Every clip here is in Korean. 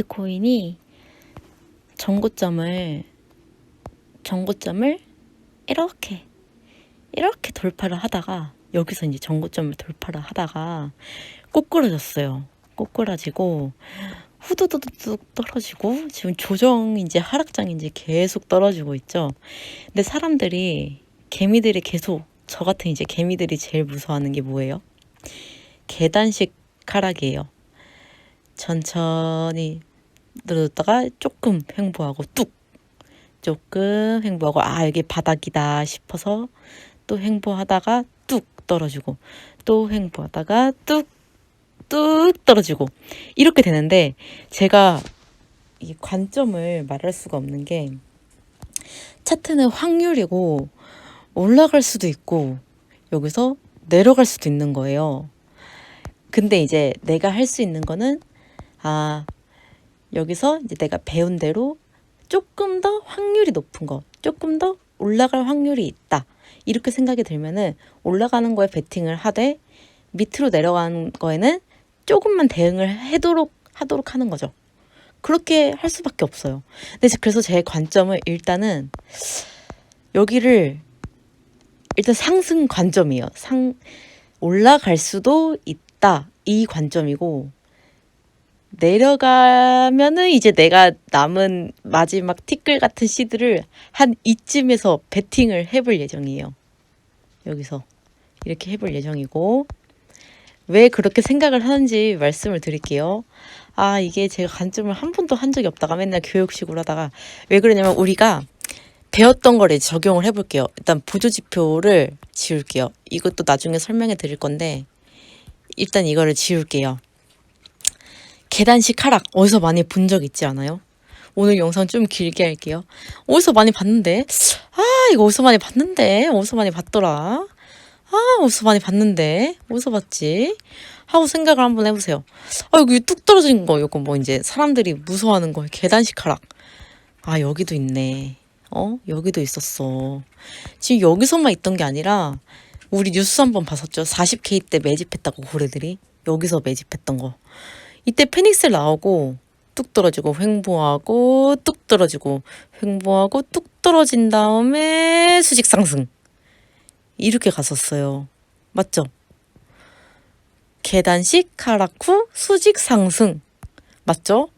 비트코인이 전고점을 이렇게 돌파를 하다가, 여기서 이제 전고점을 돌파를 하다가 꼬꾸라졌어요. 꼬꾸라지고 후두두둑 떨어지고, 지금 조정인지 하락장인지 계속 떨어지고 있죠. 근데 개미들이 계속, 저 같은 이제 개미들이 제일 무서워하는 게 뭐예요? 계단식 하락이에요. 천천히 늘어졌다가 조금 횡보하고 조금 횡보하고, 여기 바닥이다 싶어서 또 횡보하다가 뚝 떨어지고, 또 횡보하다가 뚝 떨어지고, 이렇게 되는데, 제가 이 관점을 말할 수가 없는 게, 차트는 확률이고 올라갈 수도 있고 여기서 내려갈 수도 있는 거예요. 근데 이제 내가 할 수 있는 거는, 여기서 이제 내가 배운 대로 조금 더 확률이 높은 거, 조금 더 올라갈 확률이 있다, 이렇게 생각이 들면은 올라가는 거에 베팅을 하되, 밑으로 내려가는 거에는 조금만 대응을 하도록 하는 거죠. 그렇게 할 수밖에 없어요. 근데 그래서 제 관점은 일단은 여기를 일단 상승 관점이에요. 올라갈 수도 있다, 이 관점이고, 내려가면은 이제 내가 남은 마지막 티끌 같은 씨들을 한 이쯤에서 베팅을 해볼 예정이에요. 여기서 이렇게 해볼 예정이고, 왜 그렇게 생각을 하는지 말씀을 드릴게요. 이게 제가 관점을 한 번도 한 적이 없다가 맨날 교육식으로 하다가, 왜 그러냐면 우리가 배웠던 거를 적용을 해볼게요. 일단 보조지표를 지울게요. 이것도 나중에 설명해 드릴 건데, 일단 이거를 지울게요. 계단식 하락 어디서 많이 본 적 있지 않아요? 오늘 영상 좀 길게 할게요. 어디서 많이 봤는데? 이거 어디서 많이 봤는데? 어디서 많이 봤더라? 어디서 많이 봤는데? 어디서 봤지? 하고 생각을 한번 해보세요. 여기 뚝 떨어진 거, 이거 뭐 이제 사람들이 무서워하는 거, 계단식 하락. 여기도 있네. 여기도 있었어. 지금 여기서만 있던 게 아니라, 우리 뉴스 한번 봤었죠? 40K 때 매집했다고, 고래들이. 여기서 매집했던 거. 이때 페닉셀 나오고 뚝 떨어지고 횡보하고 뚝 떨어지고 횡보하고 뚝 떨어진 다음에 수직 상승, 이렇게 갔었어요. 맞죠? 계단식 하락 후 수직 상승, 맞죠?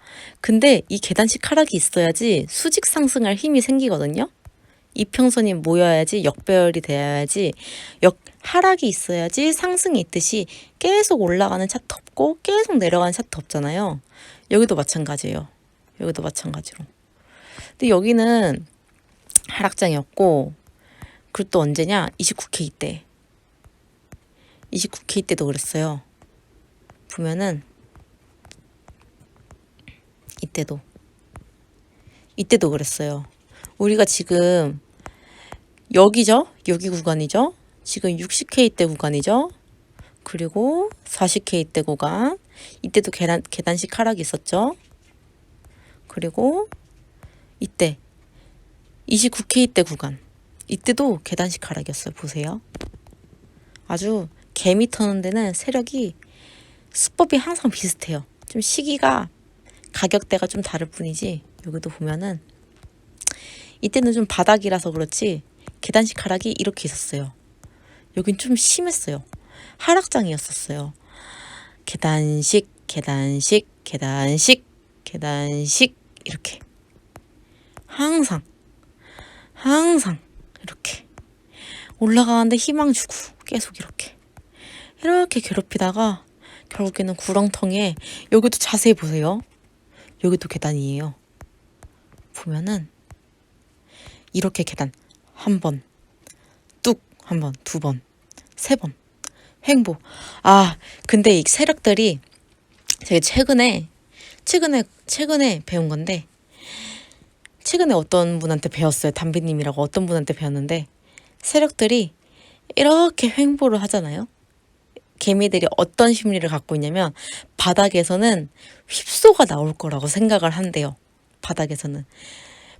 근데 이 계단식 하락이 있어야지 수직 상승할 힘이 생기거든요. 이평선이 모여야지, 역배열이 돼야지, 하락이 있어야지 상승이 있듯이 계속 올라가는 차트 없고 계속 내려가는 차트 없잖아요. 여기도 마찬가지예요. 여기도 마찬가지로. 근데 여기는 하락장이었고, 그리고 또 언제냐? 29K 때. 29K 때도 그랬어요. 보면은 이때도 그랬어요. 우리가 지금 여기죠? 여기 구간이죠? 지금 60K 때 구간이죠? 그리고 40K 때 구간. 이때도 계단식 하락이 있었죠? 그리고 이때 29K 때 구간. 이때도 계단식 하락이었어요. 보세요. 아주 개미 터는 데는 세력이, 수법이 항상 비슷해요. 좀 시기가, 가격대가 좀 다를 뿐이지, 여기도 보면은 이때는 좀 바닥이라서 그렇지 계단식 하락이 이렇게 있었어요. 여긴 좀 심했어요. 하락장이었었어요. 계단식 이렇게 항상 이렇게 올라가는데 희망 주고 계속 이렇게 괴롭히다가 결국에는 구렁텅이에, 여기도 자세히 보세요. 여기도 계단이에요. 보면은 이렇게 계단 한 번, 뚝 한 번, 두 번, 세 번 횡보. 근데 이 세력들이, 제가 최근에 배운 건데, 최근에 어떤 분한테 배웠어요. 담비님이라고 어떤 분한테 배웠는데, 세력들이 이렇게 횡보를 하잖아요. 개미들이 어떤 심리를 갖고 있냐면, 바닥에서는 휩소가 나올 거라고 생각을 한대요.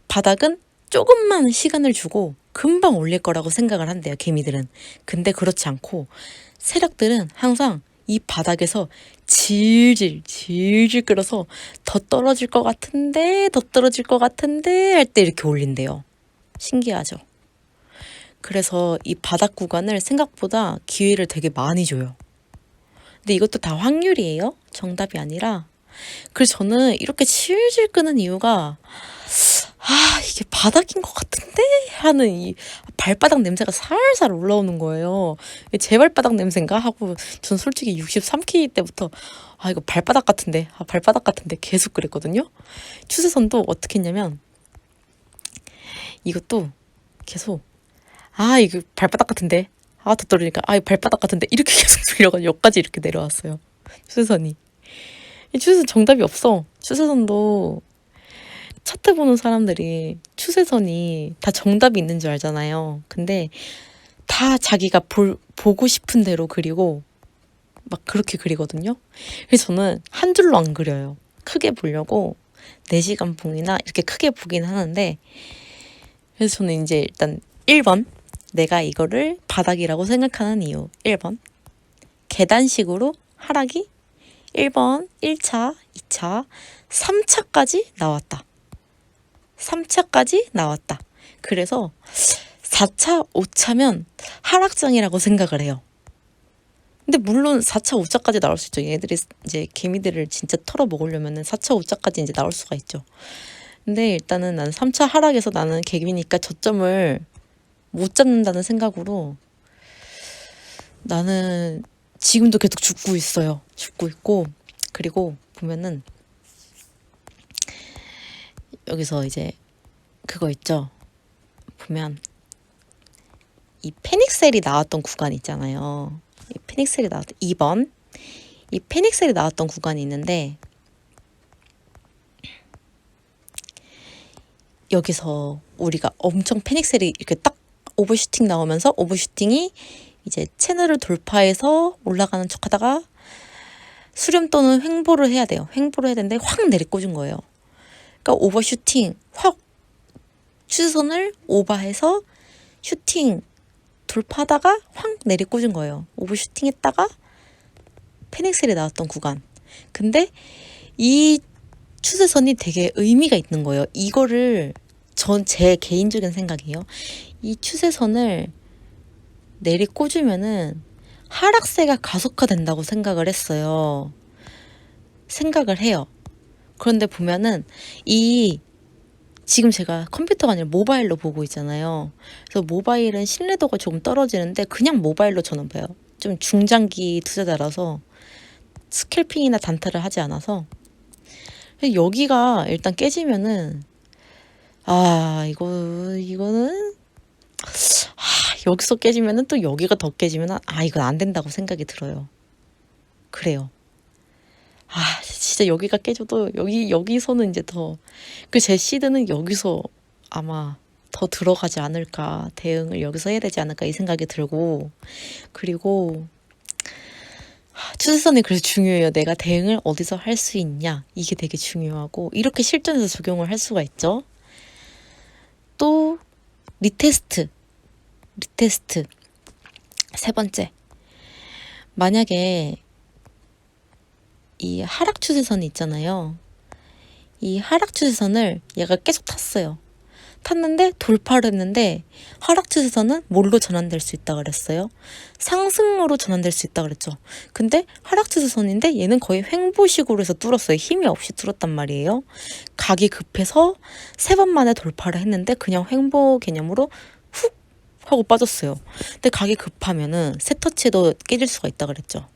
바닥은 조금만 시간을 주고 금방 올릴 거라고 생각을 한대요, 개미들은. 근데 그렇지 않고 세력들은 항상 이 바닥에서 질질 끌어서 더 떨어질 것 같은데, 더 떨어질 것 같은데 할 때 이렇게 올린대요. 신기하죠? 그래서 이 바닥 구간을 생각보다 기회를 되게 많이 줘요. 근데 이것도 다 확률이에요. 정답이 아니라. 그래서 저는 이렇게 질질 끄는 이유가 이게 바닥인 것 같은데 하는 이 발바닥 냄새가 살살 올라오는 거예요. 이게 제 발바닥 냄새인가 하고 전 솔직히 63kg 때부터 이거 발바닥 같은데, 발바닥 같은데 계속 그랬거든요. 추세선도 어떻게 했냐면 이것도 계속 이거 발바닥 같은데, 더 떨어지니까 이거 발바닥 같은데 이렇게 계속 돌려가지고 여기까지 이렇게 내려왔어요. 추세선이. 이 추세선 정답이 없어. 추세선도 차트 보는 사람들이 추세선이 다 정답이 있는 줄 알잖아요. 근데 다 자기가 보고 싶은 대로 그리고 막 그렇게 그리거든요. 그래서 저는 한 줄로 안 그려요. 크게 보려고 4시간 봉이나 이렇게 크게 보긴 하는데, 그래서 저는 이제 일단 1번, 내가 이거를 바닥이라고 생각하는 이유. 1번, 계단식으로 하락이 1번 1차, 2차, 3차까지 나왔다. 3차까지 나왔다. 그래서 4차, 5차면 하락장이라고 생각을 해요. 근데 물론 4차, 5차까지 나올 수 있죠. 얘들이 이제 개미들을 진짜 털어 먹으려면은 4차, 5차까지 이제 나올 수가 있죠. 근데 일단은 나는 3차 하락에서 나는 개미니까 저점을 못 잡는다는 생각으로 나는 지금도 계속 죽고 있어요. 죽고 있고, 그리고 보면은 여기서 이제 그거 있죠. 보면 이 페닉셀이 나왔던 구간 있잖아요. 이 페닉셀이 나왔던 2번. 이 페닉셀이 나왔던 구간이 있는데 여기서 우리가 엄청 페닉셀이 이렇게 딱 오버슈팅 나오면서 오버슈팅이 이제 채널을 돌파해서 올라가는 척하다가 수렴 또는 횡보를 해야 돼요. 횡보를 해야 되는데 확 내리꽂은 거예요. 그러니까 오버슈팅 확 추세선을 오버해서 슈팅 돌파하다가 확 내리꽂은 거예요. 오버슈팅 했다가 페닉셀이 나왔던 구간. 근데 이 추세선이 되게 의미가 있는 거예요. 이거를 제 개인적인 생각이에요. 이 추세선을 내리꽂으면은 하락세가 가속화된다고 생각을 했어요. 생각을 해요. 그런데 보면은 지금 제가 컴퓨터가 아니라 모바일로 보고 있잖아요. 그래서 모바일은 신뢰도가 조금 떨어지는데 그냥 모바일로 저는 봐요. 좀 중장기 투자자라서 스캘핑이나 단타를 하지 않아서. 여기가 일단 깨지면은 이거는 여기서 깨지면은 또 여기가 더 깨지면은 이건 안 된다고 생각이 들어요. 그래요. 진짜 여기가 깨져도 여기서는 이제 제 시드는 여기서 아마 더 들어가지 않을까, 대응을 여기서 해야 되지 않을까 이 생각이 들고, 그리고 추세선이 그래서 중요해요. 내가 대응을 어디서 할 수 있냐, 이게 되게 중요하고 이렇게 실전에서 적용을 할 수가 있죠. 또 리테스트 세 번째, 만약에 이 하락 추세선이 있잖아요. 이 하락 추세선을 얘가 계속 탔는데 돌파를 했는데 하락 추세선은 뭘로 전환될 수 있다 그랬어요? 상승로로 전환될 수 있다 그랬죠. 근데 하락 추세선인데 얘는 거의 횡보식으로 해서 뚫었어요. 힘이 없이 뚫었단 말이에요. 가기 급해서 3번 만에 돌파를 했는데 그냥 횡보 개념으로 훅 하고 빠졌어요. 근데 가기 급하면은 세 터치에도 깨질 수가 있다 그랬죠.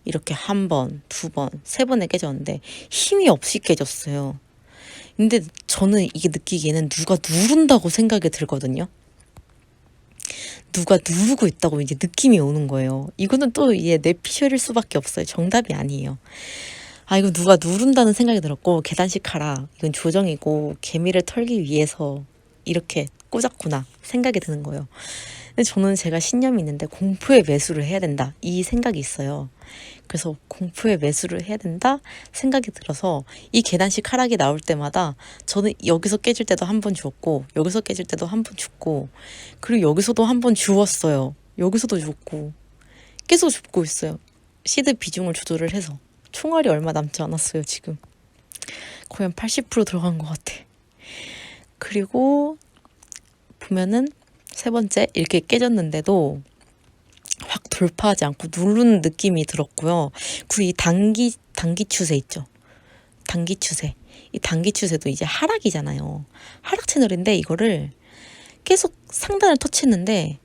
이렇게 1번, 2번, 3번에 깨졌는데 힘이 없이 깨졌어요. 근데 저는 이게 느끼기에는 누가 누른다고 생각이 들거든요. 누가 누르고 있다고 이제 느낌이 오는 거예요. 이거는 또 뇌피셜일 수밖에 없어요. 정답이 아니에요. 이거 누가 누른다는 생각이 들었고, 계단식 하락, 이건 조정이고 개미를 털기 위해서 이렇게 꽂았구나 생각이 드는 거예요. 근데 저는 제가 신념이 있는데 공포의 매수를 해야 된다 이 생각이 있어요. 그래서 공포의 매수를 해야 된다 생각이 들어서 이 계단식 하락이 나올 때마다 저는 여기서 깨질 때도 한 번 주었고, 여기서 깨질 때도 한 번 줬고, 그리고 여기서도 한 번 주었어요. 여기서도 줬고, 계속 줍고 있어요. 시드 비중을 조절을 해서 총알이 얼마 남지 않았어요. 지금 거의 한 80% 들어간 것 같아. 그리고 보면은 세 번째 이렇게 깨졌는데도 확 돌파하지 않고 누르는 느낌이 들었고요. 그리고 이 단기 추세 있죠. 단기 추세. 이 단기 추세도 이제 하락이잖아요. 하락 채널인데 이거를 계속 상단을 터치했는데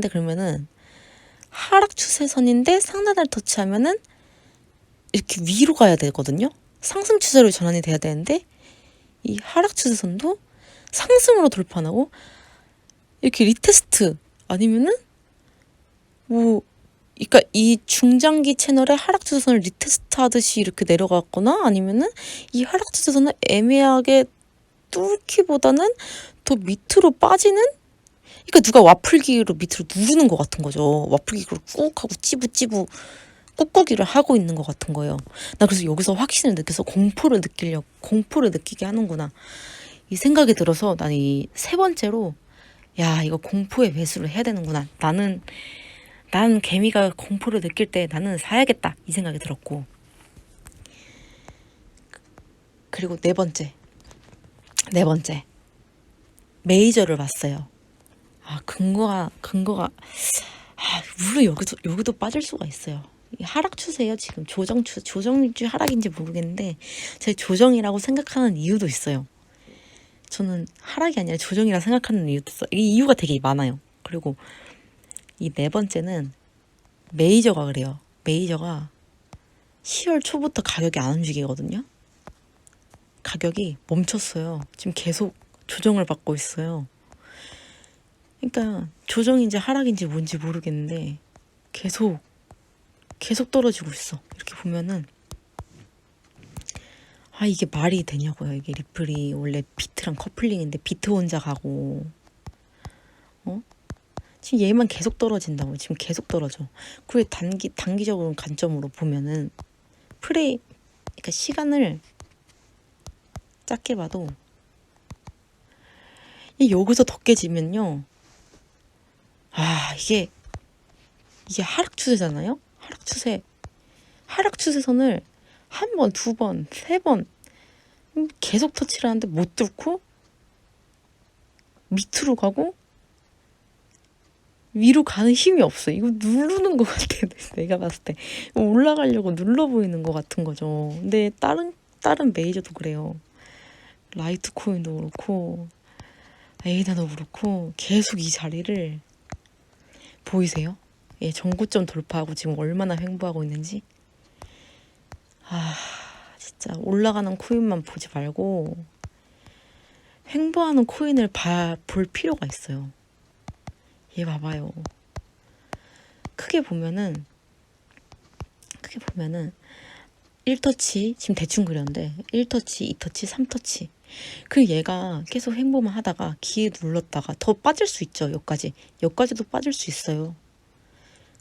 그러면은 하락 추세선인데 상단을 터치하면은 이렇게 위로 가야 되거든요. 상승 추세로 전환이 돼야 되는데 이 하락 추세선도 상승으로 돌파하고 이렇게 리테스트 아니면은 뭐 그러니까 이 중장기 채널의 하락 추세선을 리테스트 하듯이 이렇게 내려갔거나 아니면은 이 하락 추세선을 애매하게 뚫기보다는 더 밑으로 빠지는 그러니까 누가 와플기로 밑으로 누르는 것 같은 거죠. 와플기로 꾹 하고 찌부찌부 꾹꾹이를 하고 있는 것 같은 거예요. 나 그래서 여기서 확신을 느껴서 공포를 느끼게 하는구나. 이 생각이 들어서 나는 이 세 번째로 야 이거 공포의 배수를 해야 되는구나. 나는 개미가 공포를 느낄 때 나는 사야겠다 이 생각이 들었고 그리고 네 번째 메이저를 봤어요. 근거가 물론 여기도 빠질 수가 있어요. 하락 추세예요. 지금 조정인지 하락인지 모르겠는데 제 조정이라고 생각하는 이유도 있어요. 저는 하락이 아니라 조정이라 생각하는 이유도 있어요. 이 이유가 되게 많아요. 그리고 이 네 번째는 메이저가 그래요. 메이저가 10월 초부터 가격이 안 움직이거든요. 가격이 멈췄어요. 지금 계속 조정을 받고 있어요. 그러니까 조정인지 하락인지 뭔지 모르겠는데 계속 떨어지고 있어. 이렇게 보면은 이게 말이 되냐고요. 이게 리플이 원래 비트랑 커플링인데 비트 혼자 가고 지금 얘만 계속 떨어진다고. 지금 계속 떨어져. 그리고 단기적으로 관점으로 보면은 그러니까 시간을 짧게 봐도 여기서 더 깨지면요. 이게 하락 추세잖아요. 하락 추세선을 한 번, 두 번, 세 번 계속 터치를 하는데 못 뚫고 밑으로 가고 위로 가는 힘이 없어. 이거 누르는 것 같아. 내가 봤을 때 올라가려고 눌러 보이는 것 같은 거죠. 근데 다른 메이저도 그래요. 라이트코인도 그렇고 에이다도 그렇고 계속 이 자리를 보이세요? 전고점 돌파하고 지금 얼마나 횡보하고 있는지. 진짜 올라가는 코인만 보지 말고 횡보하는 코인을 볼 필요가 있어요. 얘 봐봐요. 크게 보면은 1터치 지금 대충 그렸는데 1터치, 2터치, 3터치. 그리고 얘가 계속 횡보만 하다가 기회 눌렀다가 더 빠질 수 있죠. 여기까지도 빠질 수 있어요.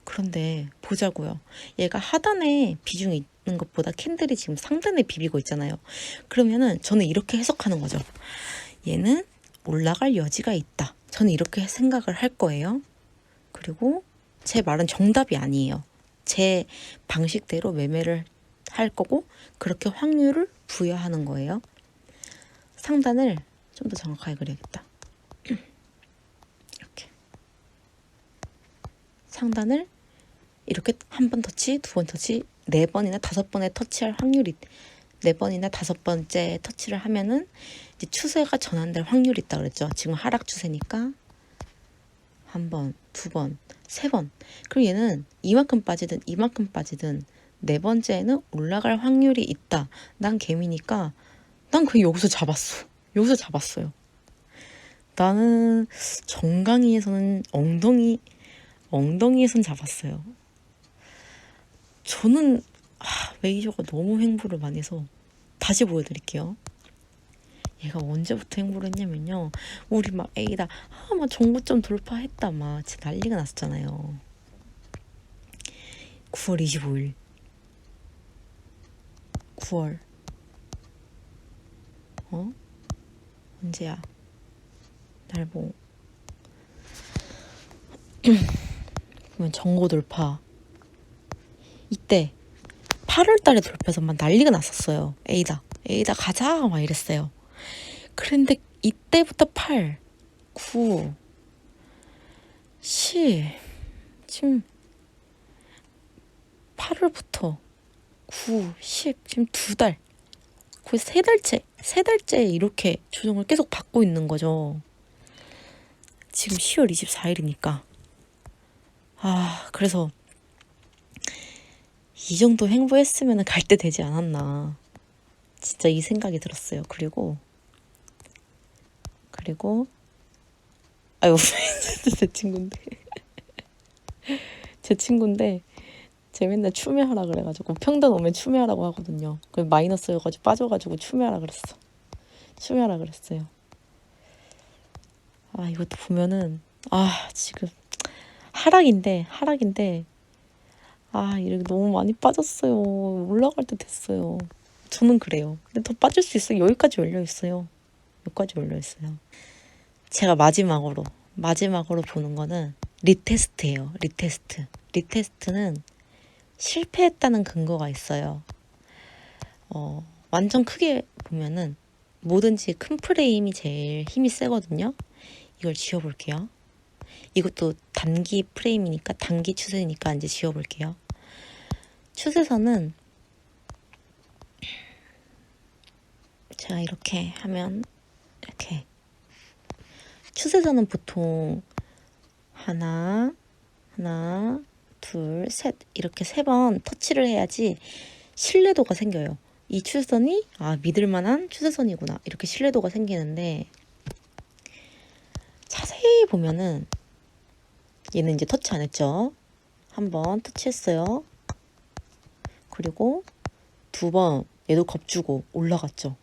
그런데 보자고요. 얘가 하단에 비중이 있는 것보다 캔들이 지금 상단에 비비고 있잖아요. 그러면은 저는 이렇게 해석하는 거죠. 얘는 올라갈 여지가 있다. 저는 이렇게 생각을 할 거예요. 그리고 제 말은 정답이 아니에요. 제 방식대로 매매를 할 거고 그렇게 확률을 부여하는 거예요. 상단을 좀 더 정확하게 그려야겠다. 이렇게 상단을 이렇게 한 번 터치, 두 번 터치, 네 번이나 다섯 번에 터치할 확률이 4번이나 5번째 터치를 하면은 이제 추세가 전환될 확률이 있다 그랬죠. 지금 하락 추세니까 한 번, 두 번, 세 번. 그럼 얘는 이만큼 빠지든 네 번째에는 올라갈 확률이 있다. 난 개미니까 난 그냥 여기서 잡았어요. 나는 정강이에서는 엉덩이에선 잡았어요. 저는 메이저가 너무 횡보를 많이 해서 다시 보여드릴게요. 얘가 언제부터 횡보를 했냐면요. 우리 막 에이다 막 정고점 돌파했다 막 진짜 난리가 났었잖아요. 9월 25일 9월 언제야? 날보 그러면 정고 돌파 이때 8월 달에 돌파해서 막 난리가 났었어요. 에이다 가자 막 이랬어요. 그런데 이때부터 8, 9, 10 지금 8월부터 9, 10 지금 2달 거의 3달째 이렇게 조정을 계속 받고 있는 거죠. 지금 10월 24일이니까 그래서 이 정도 행보했으면 갈 때 되지 않았나 진짜 이 생각이 들었어요. 그리고 아유 제 친구인데 쟤 맨날 추매하라 그래가지고 평단 오면 추매하라고 하거든요. 그 마이너스여가지고 빠져가지고 추매하라 그랬어요. 이것도 보면은 지금 하락인데 이렇게 너무 많이 빠졌어요. 올라갈 때 됐어요. 저는 그래요. 근데 더 빠질 수 있어요. 여기까지 열려 있어요. 제가 마지막으로 보는 거는 리테스트예요. 리테스트는 실패했다는 근거가 있어요. 완전 크게 보면은 뭐든지 큰 프레임이 제일 힘이 세거든요. 이걸 지워볼게요. 이것도 단기 프레임이니까 단기 추세니까 이제 지워볼게요. 추세선은 제가 이렇게 하면 이렇게 추세선은 보통 하나, 둘, 셋 이렇게 3번 터치를 해야지 신뢰도가 생겨요. 이 추세선이 믿을만한 추세선이구나 이렇게 신뢰도가 생기는데 자세히 보면은 얘는 이제 터치 안 했죠. 한 번 터치했어요. 그리고 2번 얘도 겁주고 올라갔죠.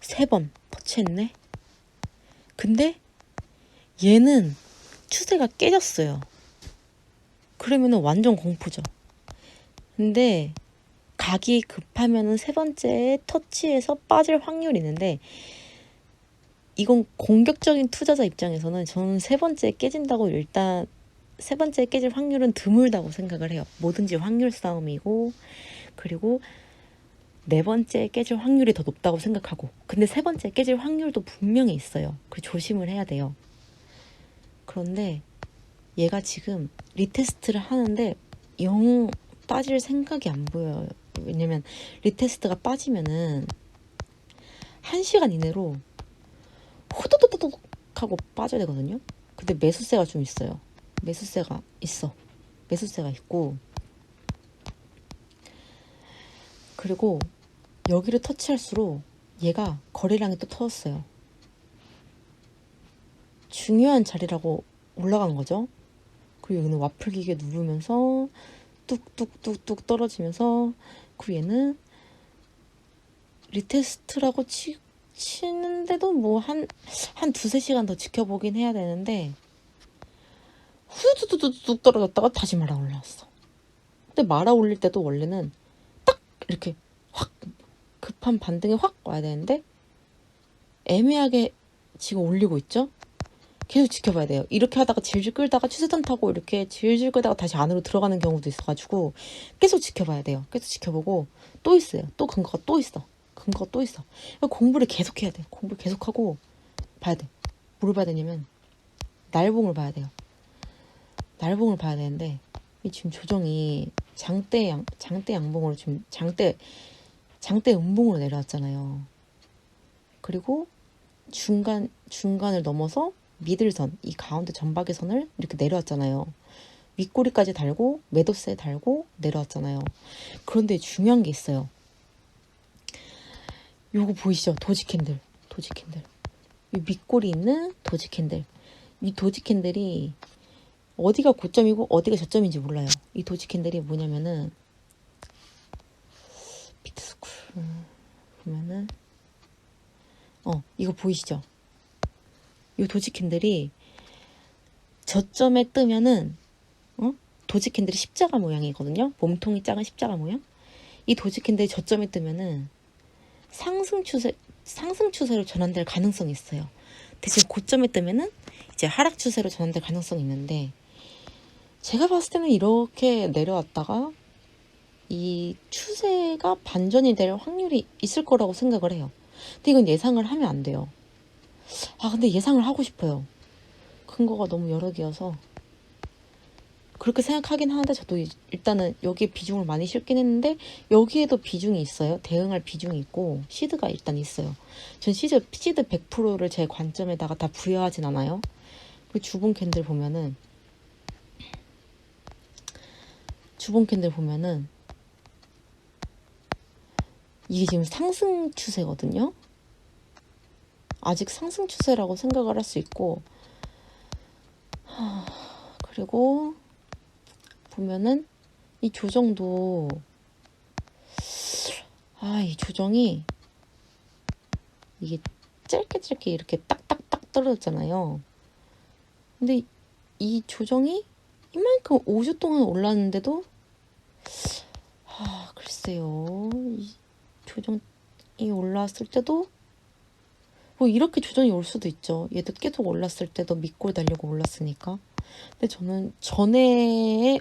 3번 터치했네. 근데 얘는 추세가 깨졌어요. 그러면은 완전 공포죠. 근데 각이 급하면은 3번째에 터치해서 빠질 확률이 있는데 이건 공격적인 투자자 입장에서는 저는 3번째 깨진다고 일단 3번째 깨질 확률은 드물다고 생각을 해요. 뭐든지 확률 싸움이고 그리고 4번째 깨질 확률이 더 높다고 생각하고 근데 3번째 깨질 확률도 분명히 있어요. 그래서 조심을 해야 돼요. 그런데 얘가 지금 리테스트를 하는데 영 빠질 생각이 안 보여요. 왜냐면 리테스트가 빠지면은 1시간 이내로 호도도도독 하고 빠져야 되거든요. 근데 매수세가 좀 있어요. 매수세가 있고 그리고 여기를 터치할수록 얘가 거래량이 또 터졌어요. 중요한 자리라고 올라간 거죠. 그리고 여기는 와플 기계 누르면서 뚝뚝뚝뚝 떨어지면서 그리고 얘는 리테스트라고 치는데도 뭐 한 2-3시간 더 지켜보긴 해야 되는데 후두두두둑 떨어졌다가 다시 말아 올라왔어. 근데 말아 올릴 때도 원래는 딱 이렇게 확 급한 반등이 확 와야 되는데 애매하게 지금 올리고 있죠. 계속 지켜봐야 돼요. 이렇게 하다가 질질 끌다가 추세선 타고 이렇게 질질 끌다가 다시 안으로 들어가는 경우도 있어가지고 계속 지켜봐야 돼요. 계속 지켜보고 또 있어요. 또 근거가 또 있어. 공부를 계속해야 돼요. 공부를 계속하고 봐야 돼. 뭘 봐야 되냐면 날봉을 봐야 돼요. 날봉을 봐야 되는데 이 지금 조정이 장대 양봉으로 지금 장대 음봉으로 내려왔잖아요. 그리고 중간을 넘어서 미들선, 이 가운데 전박의 선을 이렇게 내려왔잖아요. 윗꼬리까지 달고 매도세 달고 내려왔잖아요. 그런데 중요한 게 있어요. 요거 보이시죠? 도지 캔들. 이 밑꼬리 있는 도지 캔들. 이 도지 캔들이 어디가 고점이고 어디가 저점인지 몰라요. 이 도지 캔들이 뭐냐면은 비트스쿨 보면은 이거 보이시죠? 이 도지 캔들이 저점에 뜨면은 도지 캔들이 십자가 모양이거든요. 몸통이 작은 십자가 모양. 이 도지 캔들이 저점에 뜨면은 상승 추세로 전환될 가능성이 있어요. 대신 고점에 뜨면은 이제 하락 추세로 전환될 가능성이 있는데 제가 봤을 때는 이렇게 내려왔다가 이 추세가 반전이 될 확률이 있을 거라고 생각을 해요. 근데 이건 예상을 하면 안 돼요. 근데 예상을 하고 싶어요. 근거가 너무 여러 개여서 그렇게 생각하긴 하는데 저도 일단은 여기에 비중을 많이 실긴 했는데 여기에도 비중이 있어요. 대응할 비중이 있고 시드가 일단 있어요. 전 시드 100%를 제 관점에다가 다 부여하진 않아요. 그 주봉 캔들 보면은 이게 지금 상승 추세거든요. 아직 상승 추세라고 생각을 할 수 있고 그리고 보면은 이 조정도 이 조정이 이게 짧게 이렇게 딱딱딱 떨어졌잖아요. 근데 이 조정이 이만큼 5주 동안 올랐는데도 글쎄요. 이 조정이 올랐을 때도 뭐 이렇게 조정이 올 수도 있죠. 얘도 계속 올랐을 때도 밑골 달려고 올랐으니까. 근데 저는 전에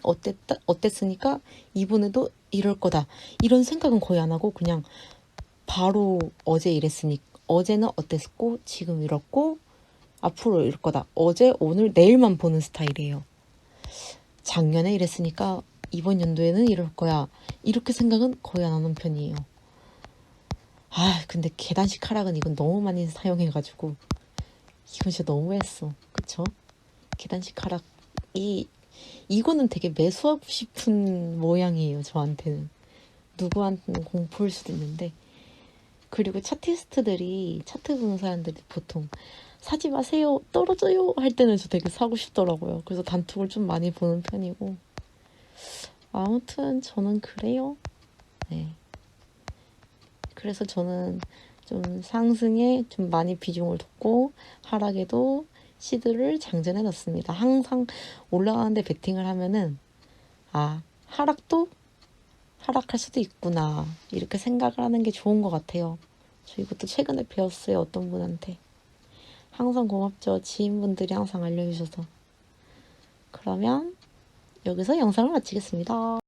어땠으니까 이번에도 이럴 거다. 이런 생각은 거의 안 하고 그냥 바로 어제 이랬으니까 어제는 어땠고 지금 이렇고 앞으로 이럴 거다. 어제 오늘 내일만 보는 스타일이에요. 작년에 이랬으니까 이번 연도에는 이럴 거야. 이렇게 생각은 거의 안 하는 편이에요. 근데 계단식 하락은 이건 너무 많이 사용해가지고 이건 진짜 너무했어. 그쵸? 계단식 하락 이거는 되게 매수하고 싶은 모양이에요. 저한테는. 누구한테는 공포일 수도 있는데. 그리고 차트 보는 사람들이 보통 사지 마세요, 떨어져요 할 때는 저 되게 사고 싶더라고요. 그래서 단톡을 좀 많이 보는 편이고. 아무튼 저는 그래요. 네. 그래서 저는 좀 상승에 좀 많이 비중을 뒀고 하락에도 시드를 장전해 놨습니다. 항상 올라가는데 베팅을 하면은 하락도 하락할 수도 있구나 이렇게 생각을 하는 게 좋은 것 같아요. 저 이것도 최근에 배웠어요. 어떤 분한테. 항상 고맙죠. 지인분들이 항상 알려주셔서. 그러면 여기서 영상을 마치겠습니다.